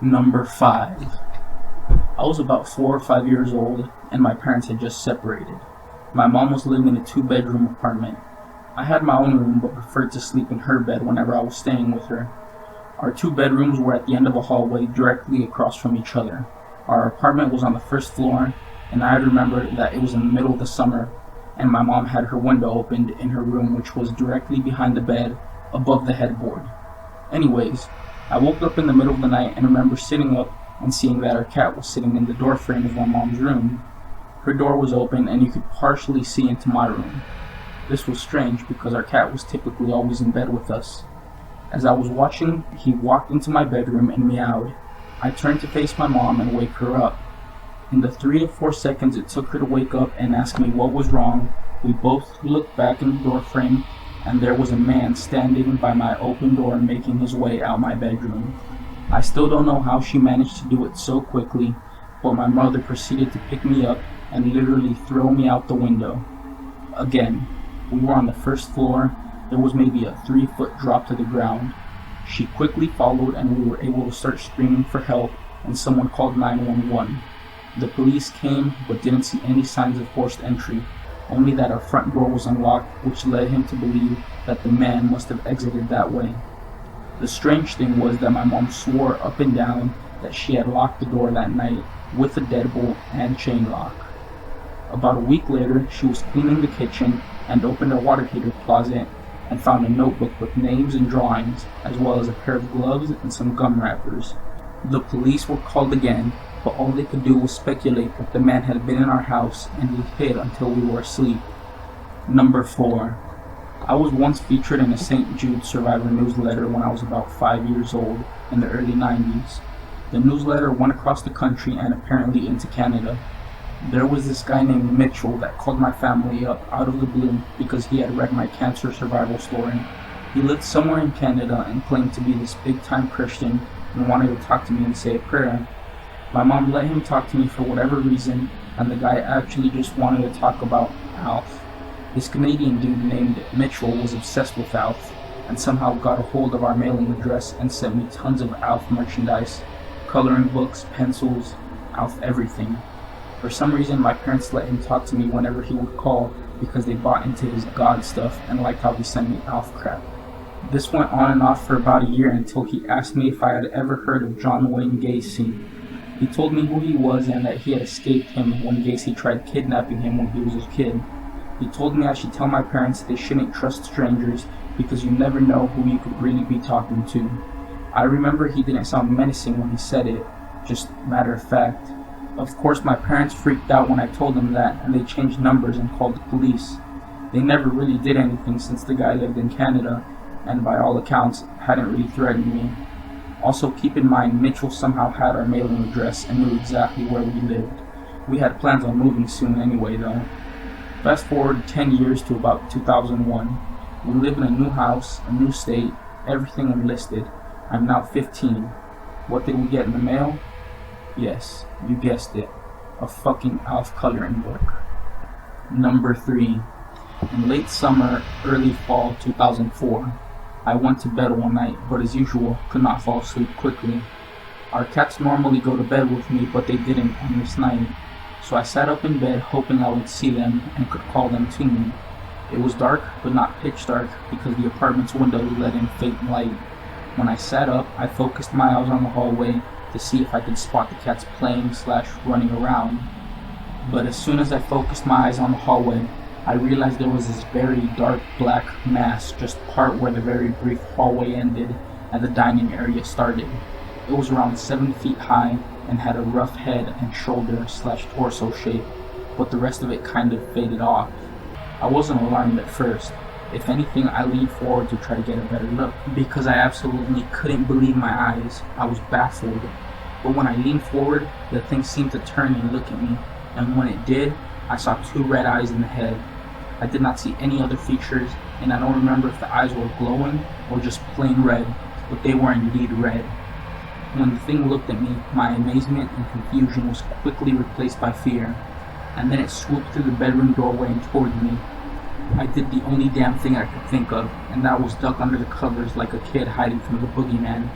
Number 5. I was about 4 or 5 years old, and my parents had just separated. My mom was living in a 2-bedroom apartment. I had my own room but preferred to sleep in her bed whenever I was staying with her. Our 2 bedrooms were at the end of a hallway directly across from each other. Our apartment was on the first floor, and I remember that it was in the middle of the summer, and my mom had her window opened in her room, which was directly behind the bed, above the headboard. Anyways, I woke up in the middle of the night and remember sitting up and seeing that our cat was sitting in the doorframe of my mom's room. Her door was open and you could partially see into my room. This was strange because our cat was typically always in bed with us. As I was watching, he walked into my bedroom and meowed. I turned to face my mom and wake her up. In the 3 to 4 seconds it took her to wake up and ask me what was wrong, we both looked back in the doorframe, and there was a man standing by my open door making his way out my bedroom. I still don't know how she managed to do it so quickly, but my mother proceeded to pick me up and literally throw me out the window. Again, we were on the first floor. There was maybe a 3-foot drop to the ground. She quickly followed and we were able to start screaming for help, and someone called 911. The police came but didn't see any signs of forced entry, only that our front door was unlocked, which led him to believe that the man must have exited that way. The strange thing was that my mom swore up and down that she had locked the door that night with a deadbolt and chain lock. About a week later, she was cleaning the kitchen and opened her water heater closet and found a notebook with names and drawings, as well as a pair of gloves and some gum wrappers. The police were called again, but all they could do was speculate that the man had been in our house and he hid until we were asleep. Number 4. I was once featured in a St Jude survivor newsletter when I was about 5 years old in the early 90s. The newsletter went across the country and apparently into Canada. There was this guy named Mitchell that called my family up out of the blue because he had read my cancer survival story. He lived somewhere in Canada and claimed to be this big-time Christian and wanted to talk to me and say a prayer. My mom let him talk to me for whatever reason, and the guy actually just wanted to talk about Alf. This Canadian dude named Mitchell was obsessed with Alf, and somehow got a hold of our mailing address and sent me tons of Alf merchandise, coloring books, pencils, Alf everything. For some reason, my parents let him talk to me whenever he would call because they bought into his God stuff and liked how he sent me Alf crap. This went on and off for about a year until he asked me if I had ever heard of John Wayne Gacy. He told me who he was and that he had escaped him when Gacy tried kidnapping him when he was a kid. He told me I should tell my parents they shouldn't trust strangers because you never know who you could really be talking to. I remember he didn't sound menacing when he said it, just matter of fact. Of course, my parents freaked out when I told them that, and they changed numbers and called the police. They never really did anything since the guy lived in Canada, and by all accounts, hadn't really threatened me. Also, keep in mind, Mitchell somehow had our mailing address and knew exactly where we lived. We had plans on moving soon anyway, though. Fast forward 10 years to about 2001. We live in a new house, a new state, everything enlisted. I'm now 15. What did we get in the mail? Yes, you guessed it. A fucking Alf coloring book. Number 3. In late summer, early fall 2004, I went to bed one night, but as usual, could not fall asleep quickly. Our cats normally go to bed with me, but they didn't on this night. So I sat up in bed hoping I would see them and could call them to me. It was dark, but not pitch dark, because the apartment's windows let in faint light. When I sat up, I focused my eyes on the hallway to see if I could spot the cats playing/running around. But as soon as I focused my eyes on the hallway, I realized there was this very dark black mass just part where the very brief hallway ended and the dining area started. It was around 7 feet high and had a rough head and shoulder/torso shape, but the rest of it kind of faded off. I wasn't alarmed at first. If anything, I leaned forward to try to get a better look, because I absolutely couldn't believe my eyes. I was baffled. But when I leaned forward, the thing seemed to turn and look at me, and when it did, I saw 2 red eyes in the head. I did not see any other features, and I don't remember if the eyes were glowing or just plain red, but they were indeed red. When the thing looked at me, my amazement and confusion was quickly replaced by fear, and then it swooped through the bedroom doorway and toward me. I did the only damn thing I could think of, and that was duck under the covers like a kid hiding from the boogeyman.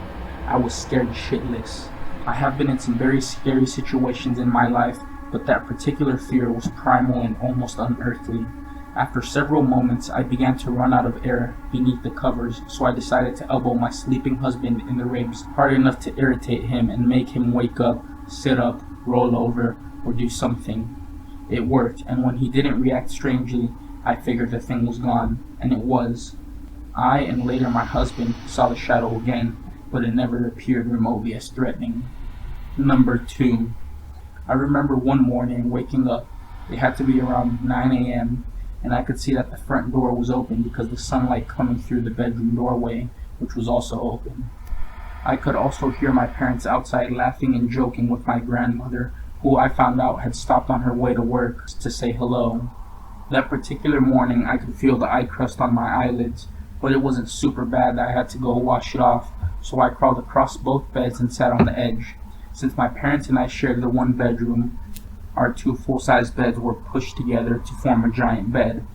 I was scared shitless. I have been in some very scary situations in my life, but that particular fear was primal and almost unearthly. After several moments, I began to run out of air beneath the covers, so I decided to elbow my sleeping husband in the ribs hard enough to irritate him and make him wake up, sit up, roll over, or do something. It worked, and when he didn't react strangely, I figured the thing was gone, and it was. I and later my husband saw the shadow again, but it never appeared remotely as threatening. Number 2. I remember one morning waking up. It had to be around 9 a.m., and I could see that the front door was open because the sunlight coming through the bedroom doorway, which was also open. I could also hear my parents outside laughing and joking with my grandmother, who I found out had stopped on her way to work to say hello. That particular morning I could feel the eye crust on my eyelids, but it wasn't super bad that I had to go wash it off, so I crawled across both beds and sat on the edge. Since my parents and I shared the one bedroom, our 2 full-size beds were pushed together to form a giant bed.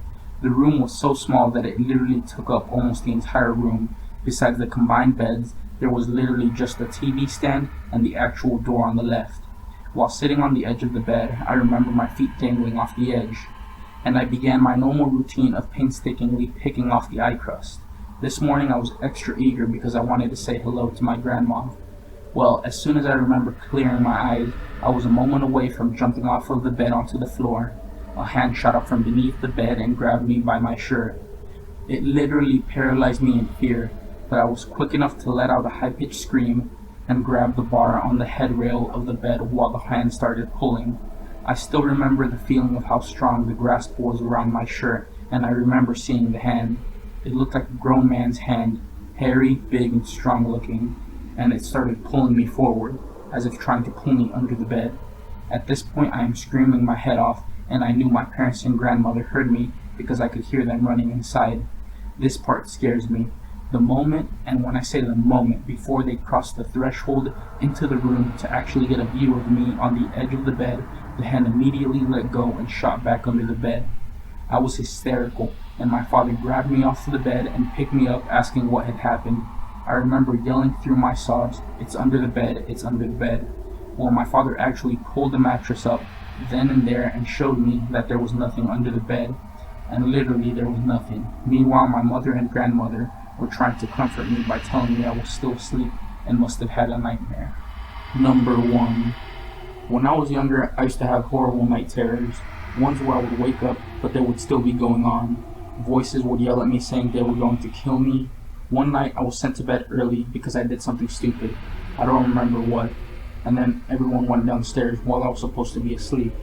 The room was so small that it literally took up almost the entire room. Besides the combined beds, there was literally just a TV stand and the actual door on the left. While sitting on the edge of the bed, I remember my feet dangling off the edge, and I began my normal routine of painstakingly picking off the eye crust. This morning I was extra eager because I wanted to say hello to my grandma. Well, as soon as I remember clearing my eyes, I was a moment away from jumping off of the bed onto the floor. A hand shot up from beneath the bed and grabbed me by my shirt. It literally paralyzed me in fear, but I was quick enough to let out a high-pitched scream and grab the bar on the headrail of the bed while the hand started pulling. I still remember the feeling of how strong the grasp was around my shirt, and I remember seeing the hand. It looked like a grown man's hand, hairy, big, and strong looking, and it started pulling me forward, as if trying to pull me under the bed. At this point I am screaming my head off, and I knew my parents and grandmother heard me because I could hear them running inside. This part scares me. The moment, and when I say the moment, before they crossed the threshold into the room to actually get a view of me on the edge of the bed, the hand immediately let go and shot back under the bed. I was hysterical, and my father grabbed me off the bed and picked me up, asking what had happened. I remember yelling through my sobs, "It's under the bed, it's under the bed." Well, my father actually pulled the mattress up then and there and showed me that there was nothing under the bed, and literally there was nothing. Meanwhile, my mother and grandmother were trying to comfort me by telling me I was still asleep and must have had a nightmare. Number 1. When I was younger, I used to have horrible night terrors. Ones where I would wake up, but they would still be going on. Voices would yell at me saying they were going to kill me. One night I was sent to bed early because I did something stupid. I don't remember what. And then everyone went downstairs while I was supposed to be asleep.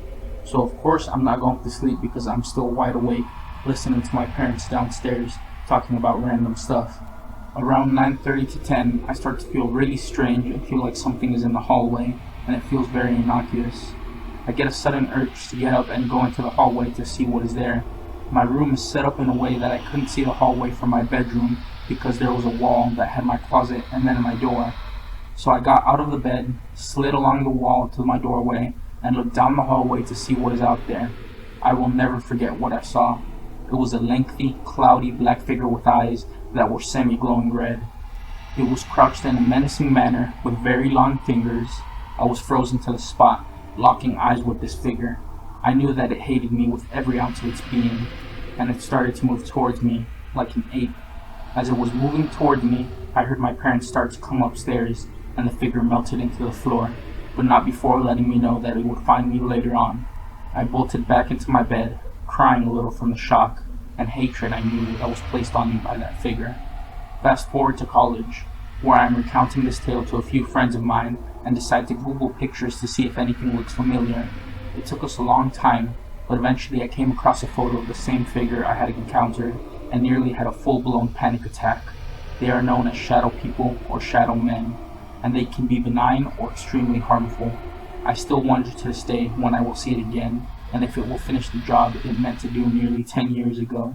So of course I'm not going to sleep because I'm still wide awake, listening to my parents downstairs talking about random stuff. Around 9:30 to 10, I start to feel really strange and feel like something is in the hallway, and it feels very innocuous. I get a sudden urge to get up and go into the hallway to see what is there. My room is set up in a way that I couldn't see the hallway from my bedroom because there was a wall that had my closet and then my door. So I got out of the bed, slid along the wall to my doorway, and looked down the hallway to see what is out there. I will never forget what I saw. It was a lengthy, cloudy black figure with eyes that were semi-glowing red. It was crouched in a menacing manner with very long fingers. I was frozen to the spot, locking eyes with this figure. I knew that it hated me with every ounce of its being, and it started to move towards me like an ape. As it was moving towards me, I heard my parents start to come upstairs, and the figure melted into the floor, but not before letting me know that it would find me later on. I bolted back into my bed, crying a little from the shock and hatred I knew that was placed on me by that figure. Fast forward to college, where I am recounting this tale to a few friends of mine and decide to Google pictures to see if anything looks familiar. It took us a long time, but eventually I came across a photo of the same figure I had encountered and nearly had a full-blown panic attack. They are known as shadow people or shadow men, and they can be benign or extremely harmful. I still wonder to this day when I will see it again, and if it will finish the job it meant to do nearly 10 years ago.